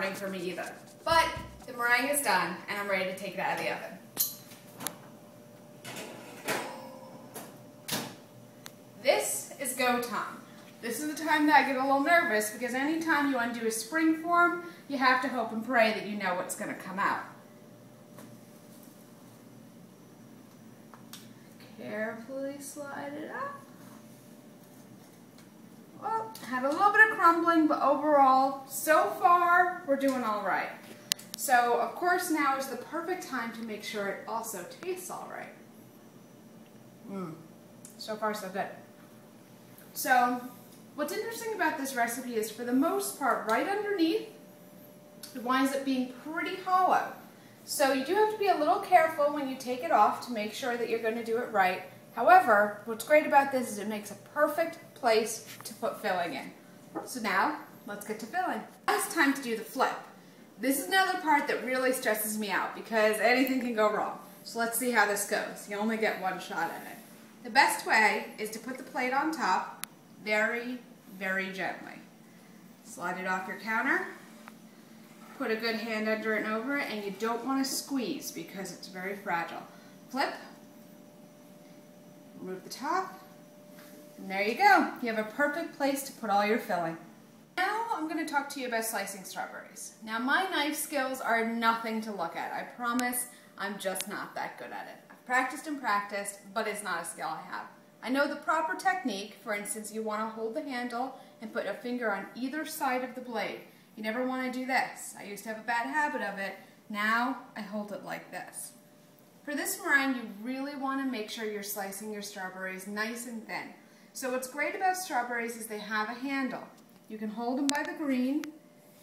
morning for me either. But the meringue is done and I'm ready to take it out of the oven. This is go time. This is the time that I get a little nervous because anytime you undo a spring form, you have to hope and pray that you know what's going to come out. Carefully slide it up. Well, had a little bit of crumbling, but overall, so far, we're doing all right. So, of course, now is the perfect time to make sure it also tastes all right. So far, so good. So, what's interesting about this recipe is, for the most part, right underneath, it winds up being pretty hollow. So you do have to be a little careful when you take it off to make sure that you're going to do it right. However, what's great about this is it makes a perfect place to put filling in. So now, let's get to filling. Now it's time to do the flip. This is another part that really stresses me out because anything can go wrong. So let's see how this goes. You only get one shot at it. The best way is to put the plate on top very, very gently. Slide it off your counter. Put a good hand under it and over it, and you don't want to squeeze because it's very fragile. Flip. Remove the top. And there you go. You have a perfect place to put all your filling. Now I'm going to talk to you about slicing strawberries. Now my knife skills are nothing to look at. I promise I'm just not that good at it. I've practiced and practiced, but it's not a skill I have. I know the proper technique. For instance, you want to hold the handle and put a finger on either side of the blade. You never want to do this. I used to have a bad habit of it. Now I hold it like this. For this meringue, you really want to make sure you're slicing your strawberries nice and thin. So what's great about strawberries is they have a handle. You can hold them by the green,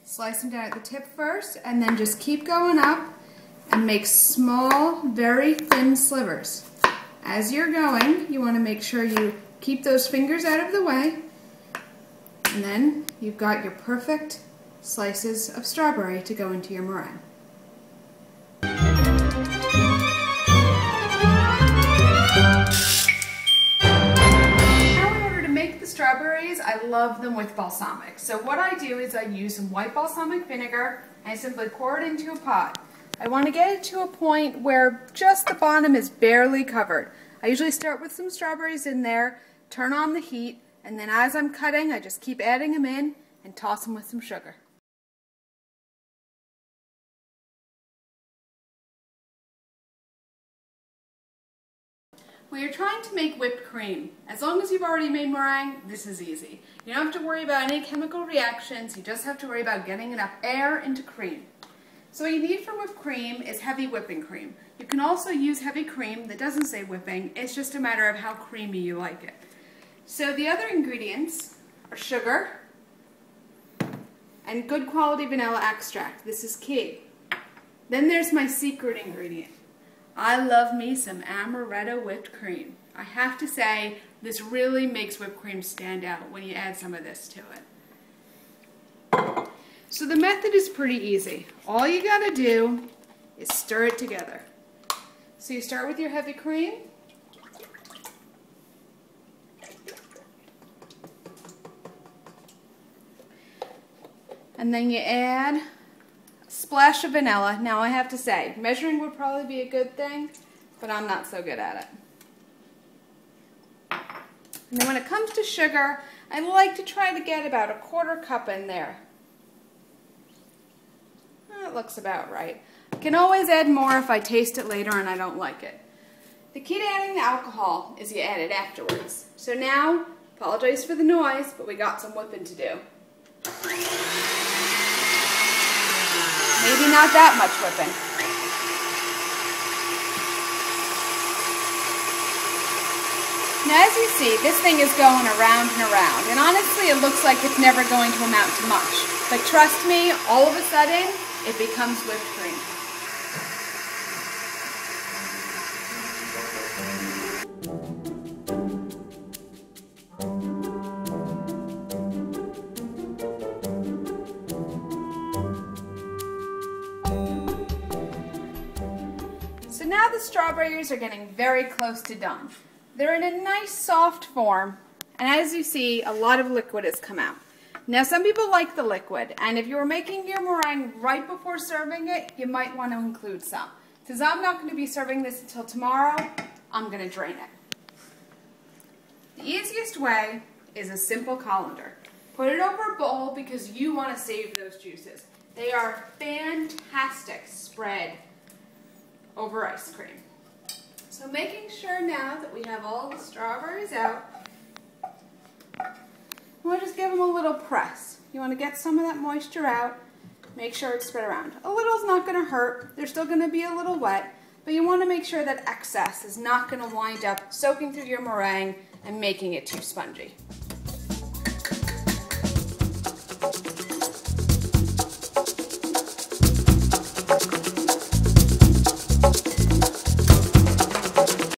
slice them down at the tip first, and then just keep going up and make small, very thin slivers. As you're going, you want to make sure you keep those fingers out of the way, and then you've got your perfect slices of strawberry to go into your meringue. Now, in order to make the strawberries, I love them with balsamic. So what I do is I use some white balsamic vinegar and I simply pour it into a pot. I want to get it to a point where just the bottom is barely covered. I usually start with some strawberries in there, turn on the heat, and then as I'm cutting, I just keep adding them in and toss them with some sugar. When you're trying to make whipped cream, as long as you've already made meringue, this is easy. You don't have to worry about any chemical reactions, you just have to worry about getting enough air into cream. So what you need for whipped cream is heavy whipping cream. You can also use heavy cream that doesn't say whipping, it's just a matter of how creamy you like it. So the other ingredients are sugar and good quality vanilla extract. This is key. Then there's my secret ingredient. I love me some amaretto whipped cream. I have to say, this really makes whipped cream stand out when you add some of this to it. So the method is pretty easy. All you gotta do is stir it together. So you start with your heavy cream. And then you add a splash of vanilla. Now I have to say, measuring would probably be a good thing, but I'm not so good at it. And then when it comes to sugar, I like to try to get about a 1/4 cup in there. That looks about right. I can always add more if I taste it later and I don't like it. The key to adding the alcohol is you add it afterwards. So now, apologize for the noise, but we got some whipping to do. Maybe not that much whipping. Now as you see, this thing is going around and around, and honestly it looks like it's never going to amount to much. But trust me, all of a sudden, it becomes whipped cream. So now the strawberries are getting very close to done. They're in a nice soft form, and as you see, a lot of liquid has come out. Now some people like the liquid, and if you were making your meringue right before serving it, you might want to include some. Since I'm not going to be serving this until tomorrow, I'm going to drain it. The easiest way is a simple colander. Put it over a bowl because you want to save those juices. They are fantastic spread over ice cream. So making sure now that we have all the strawberries out, we'll just give them a little press. You want to get some of that moisture out. Make sure it's spread around. A little is not going to hurt. They're still going to be a little wet, but you want to make sure that excess is not going to wind up soaking through your meringue and making it too spongy.